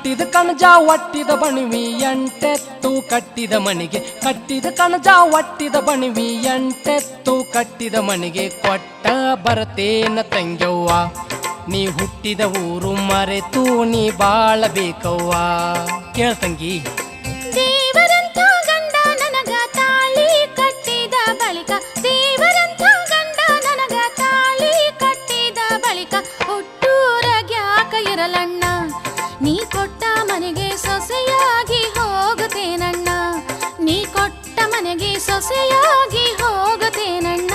ಕಟ್ಟಿದ ಕಣಜ ಒಟ್ಟಿದ ಬಣವಿ ಎಂಟೆತ್ತು ಕಟ್ಟಿದ ಮನೆಗೆ ಕಟ್ಟಿದ ಕಣಜ ಒಟ್ಟಿದ ಬಣವಿ ಎಂಟೆತ್ತು ಕಟ್ಟಿದ ಮನೆಗೆ ಕೊಟ್ಟ ಬರ್ತೇನ ತಂಗ್ಯವ್ವ ನೀ ಹುಟ್ಟಿದ ಊರು ಮರೆತು ನೀ ಬಾಳಬೇಕವ್ವ ಕೇಳ್ತಂಗಿ ದೇವರಂತ ಗಂಡ ನನಗ ತಾಳಿ ಕಟ್ಟಿದ ಬಳಿಕ ದೇವರಂತ ಗಂಡ ನನಗ ತಾಳಿ ಕಟ್ಟಿದ ಬಳಿಕ ಹುಟ್ಟೂರಗ್ಯಾಕ ಇರಲಣ್ಣ ನೀ ಕೊಟ್ಟ ಮನೆಗೆ ಸೊಸೆಯಾಗಿ ಹೋಗುತ್ತೇನಣ್ಣ ನೀ ಕೊಟ್ಟ ಮನೆಗೆ ಸೊಸೆಯಾಗಿ ಹೋಗುತ್ತೇನಣ್ಣ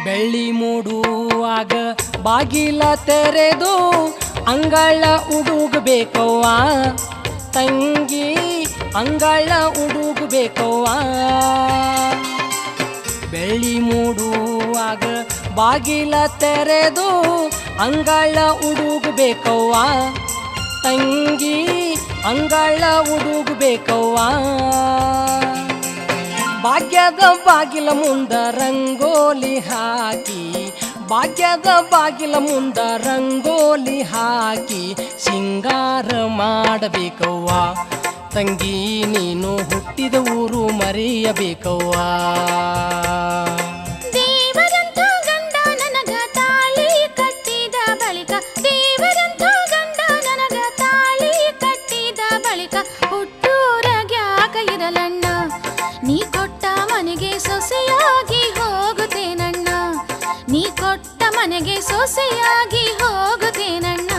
ಬೆಳ್ಳಿ ಮೂಡುವಾಗ ಬಾಗಿಲ ತೆರೆದು ಅಂಗಳ ಉಡುಗಬೇಕವ್ವ ತಂಗಿ ಅಂಗಳ ಉಡುಗಬೇಕವ್ವ ಬೆಳ್ಳಿ ಮೂಡುವಾಗ ಬಾಗಿಲ ತೆರೆದು ಅಂಗಳ ಉಡುಗಬೇಕವ್ವ ತಂಗಿ ಅಂಗಳ ಉಡುಗಬೇಕವ್ವ ಭಾಗ್ಯದ ಬಾಗಿಲ ಮುಂದ ರಂಗೋಲಿ ಹಾಕಿ ಭಾಗ್ಯದ ಬಾಗಿಲ ಮುಂದ ರಂಗೋಲಿ ಹಾಕಿ ಸಿಂಗಾರ ಮಾಡಬೇಕವ್ವ ತಂಗಿ ನೀನು ಹುಟ್ಟಿದ ಊರು ಮರೆಯಬೇಕವ್ವ ದೇವರಂತ ಗಂಡ ನನಗ ತಾಳಿ ಕಟ್ಟಿದ ಬಳಿಕ ದೇವರಂತ ಗಂಡ ನನಗ ತಾಳಿ ಕಟ್ಟಿದ ಬಳಿಕ ಹುಟ್ಟೂರಗ್ಯಾಕ ಇರಲಣ್ಣ ನೀ ಕೊಟ್ಟ ಮನೆಗೆ ಸೊಸೆಯಾಗಿ ಹೋಗುತ್ತೇನಣ್ಣ ನೀ ಕೊಟ್ಟ ಮನೆಗೆ ಸೊಸೆಯಾಗಿ ಹೋಗುತ್ತೇನಣ್ಣ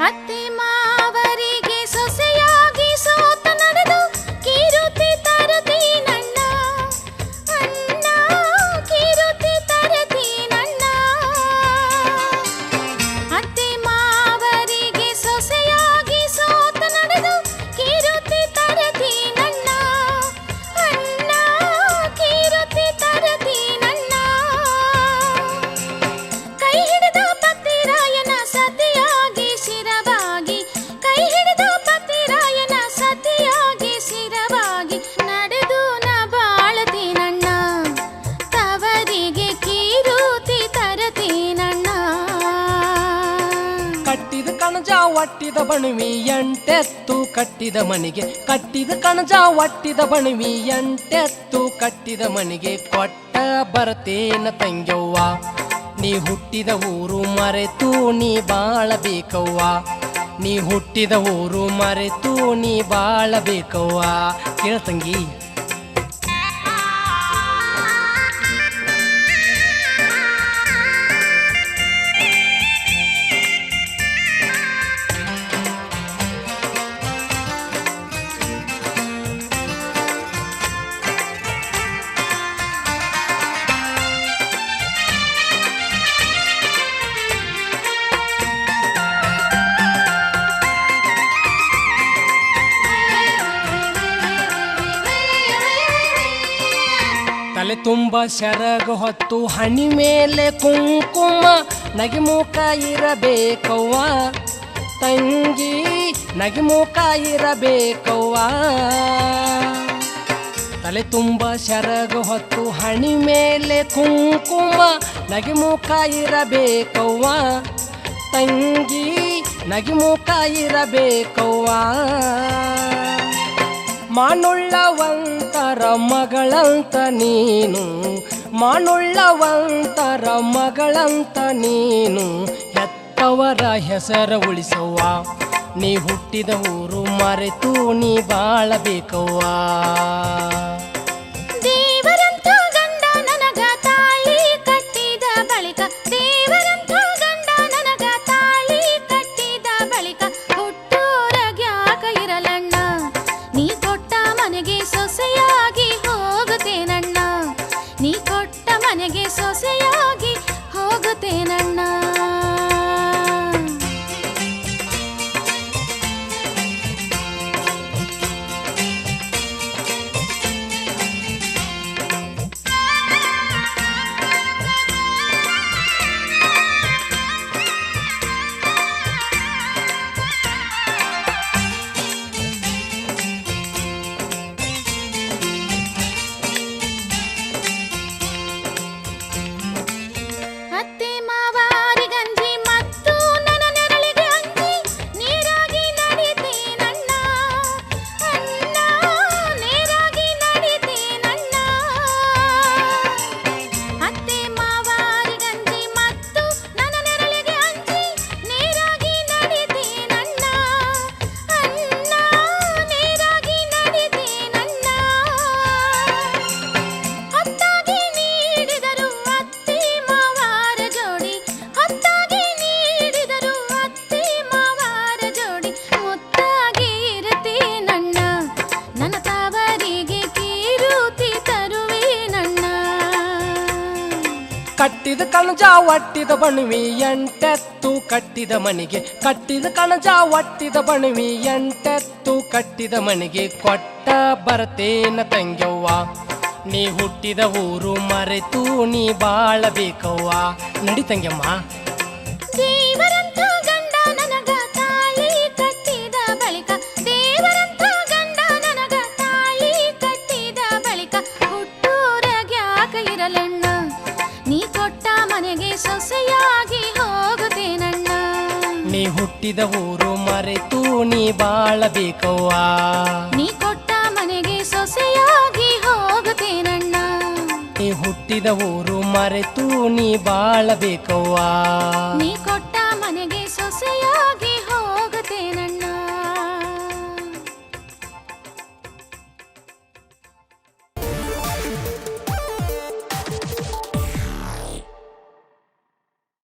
ಅತ್ತೆ ಮಾವರಿಗೆ ಸೊಸೆಯಾಗಿ ಸೋತ ನಡೆದು ಕಿರುತಿ ತರತೀನಣ್ಣ ಅಣ್ಣ ಕಿರುತಿ ತರತೀನಣ್ಣ ಅತ್ತೆ ಮಾವರಿಗೆ ಸೊಸೆಯಾಗಿ ಸೋತ ನಡೆದು ಕಿರುತಿ ತರತೀನಣ್ಣ ಅಣ್ಣ ಕಿರುತಿ ತರತೀನಣ್ಣ ಕೈ ಹಿಡಿದ ಪತಿರಾಯನ ಸತಿಯಾಗಿ ಶಿರವಾಗಿ ಕೈ ಹಿಡಿದ ಪತಿರಾಯನ ಸತಿಯಾಗಿ ಶಿರವಾಗಿ ನಡೆದು ನ ಬಾಳತೀನಣ್ಣ ತವರಿಗೆ ಕೀರುತಿ ತರತೀನಣ್ಣ ಕಟ್ಟಿದ ಕಣಜ ಒಟ್ಟಿದ ಬಣವಿ ಎಂಟೆತ್ತು ಕಟ್ಟಿದ ಮನೆಗೆ ಕಟ್ಟಿದ ಕಣಜ ಒಟ್ಟಿದ ಬಣವಿ ಎಂಟೆತ್ತು ಕಟ್ಟಿದ ಮನೆಗೆ ಕೊಟ್ಟ ಬರ್ತೇನ ತಂಗ್ಯವ್ವ ನೀ ಹುಟ್ಟಿದ ಊರು ಮರೆತು ನೀ ಬಾಳಬೇಕವ್ವ ನೀ ಹುಟ್ಟಿದ ಊರು ಮರೆತು ನೀ ಬಾಳಬೇಕವ್ವ ಕೇಳ್ತಂಗಿ ತಲೆ ತುಂಬ ಶರಗ ಹೊತ್ತು ಹಣಿ ಮೇಲೆ ಕುಂಕುಮ ನಗಿಮುಖ ಇರಬೇಕವ್ವ ತಂಗಿ ನಗಿಮುಖ ಇರಬೇಕವ್ವ ತಲೆ ತುಂಬ ಶರಗ ಹೊತ್ತು ಹಣಿ ಮೇಲೆ ಕುಂಕುಮ ನಗಿಮುಖ ಇರಬೇಕವ್ವ ತಂಗಿ ನಗಿಮುಖ ಇರಬೇಕವ್ವ ಮಾನುಳ್ಳವಂತರ ಮಗಳಂತ ನೀನು ಮಾನುಳ್ಳವಂತರ ಮಗಳಂತ ನೀನು ಹೆತ್ತವರ ಹೆಸರ ಉಳಿಸವ್ವ ನೀ ಹುಟ್ಟಿದ ಊರು ಮರೆತು ನೀ ಬಾಳಬೇಕವ್ವ. ದೇವರಂಥ ಗಂಡ ನನಗ ತಾಳಿ ಕಟ್ಟಿದ ಬಳಿಕ, ದೇವರಂಥ ಗಂಡ ನನಗ ತಾಳಿ ಕಟ್ಟಿದ ಬಳಿಕ ಹುಟ್ಟೂರಾಗ್ಯಾಕ ಇರಲಣ್ಣ, ನೀ ಕೊಟ್ಟ ಮನೆಗೆ ಸೊಸೆಯಾಗಿ ಹೋಗುತ್ತೇನಣ್ಣ, ನೀ ಕೊಟ್ಟ ಮನೆಗೆ ಸೊಸೆಯಾಗಿ ಹೋಗುತ್ತೇನಣ್ಣ. ಅತ್ತೆ ಮಾವಾರಿಗಂಜಿ ಮತ್ತು ನನ್ನ ನೆರಳಿಗೆ ಅಂಜಿ ನೇರಾಗಿ ನಡಿತೇನಣ್ಣ, ಅಣ್ಣ ನೇರಾಗಿ ನಡಿತೇನಣ್ಣ. ಅತ್ತೆ ಮಾವಾರಿಗಂಜಿ ಮತ್ತು ನನ್ನ ನೆರಳಿಗೆ ಅಂಜಿ ನೇರಾಗಿ ನಡಿತೇನಣ್ಣ, ಅಣ್ಣ ನೇರಾಗಿ ನಡಿತೇನಣ್ಣ. ಹೊತ್ತಾಗಿ ನೀಡಿದರು ಅತ್ತೆ ಮಾವಾರ ಜೋಡಿ, ಹೊತ್ತಾಗಿ ನೀಡಿದರು ಅತ್ತೆ ಮಾವಾರ ಜೋಡಿ, ಮುತ್ತಾಗಿ ಇರುತ್ತೇನಣ್ಣ, ನನ್ನ ತಾವರಿಗೆ ಕೀರುತಿ ತರುವೇನಣ್ಣ. ಕಟ್ಟಿದ ಕಣಜ ಒಟ್ಟಿದ ಬಣವಿ ಎಂಟೆತ್ತು ಕಟ್ಟಿದ ಮನೆಗೆ, ಕಟ್ಟಿದ ಕಣಜ ಒಟ್ಟಿದ ಬಣವಿ ಎಂಟೆತ್ತು ಕಟ್ಟಿದ ಮನೆಗೆ ಕೊಟ್ಟ ಬರ್ತೇನ ತಂಗ್ಯವ್ವ. ನೀ ಹುಟ್ಟಿದ ಊರು ಮರೆತು ನೀ ಬಾಳಬೇಕವ್ವ. ನಡಿ ತಂಗ್ಯಮ್ಮ. ದೇವರಂಥ ಗಂಡ ನನಗ ತಾಳಿ ಕಟ್ಟಿದ ಬಳಿಕ, ದೇವರಂಥ ಗಂಡ ನನಗ ತಾಳಿ ಕಟ್ಟಿದ ಬಳಿಕ ಹುಟ್ಟೂರಾಗ್ಯಾಕ ಇರಲಣ್ಣ, ನೀ ಕೊಟ್ಟ ಮನೆಗೆ ಸೊಸೆಯಾಗಿ ಹೋಗುತ್ತೇನಣ್ಣ, ನೀ ಹುಟ್ಟಿದ ಊರು ಮರೆತು ನೀ ಬಾಳಬೇಕವ್ವ. ನೀ ಕೊಟ್ಟ ಮನೆಗೆ ಸೊಸೆಯಾಗಿ ಹೋಗುತ್ತೇನಣ್ಣ, ನೀ ಹುಟ್ಟಿದ ಊರು ಮರೆತು ನೀ ಬಾಳಬೇಕವ್ವ. ನೀ ಕೊಟ್ಟ ಮನೆಗೆ ಸೊಸೆಯಾಗಿ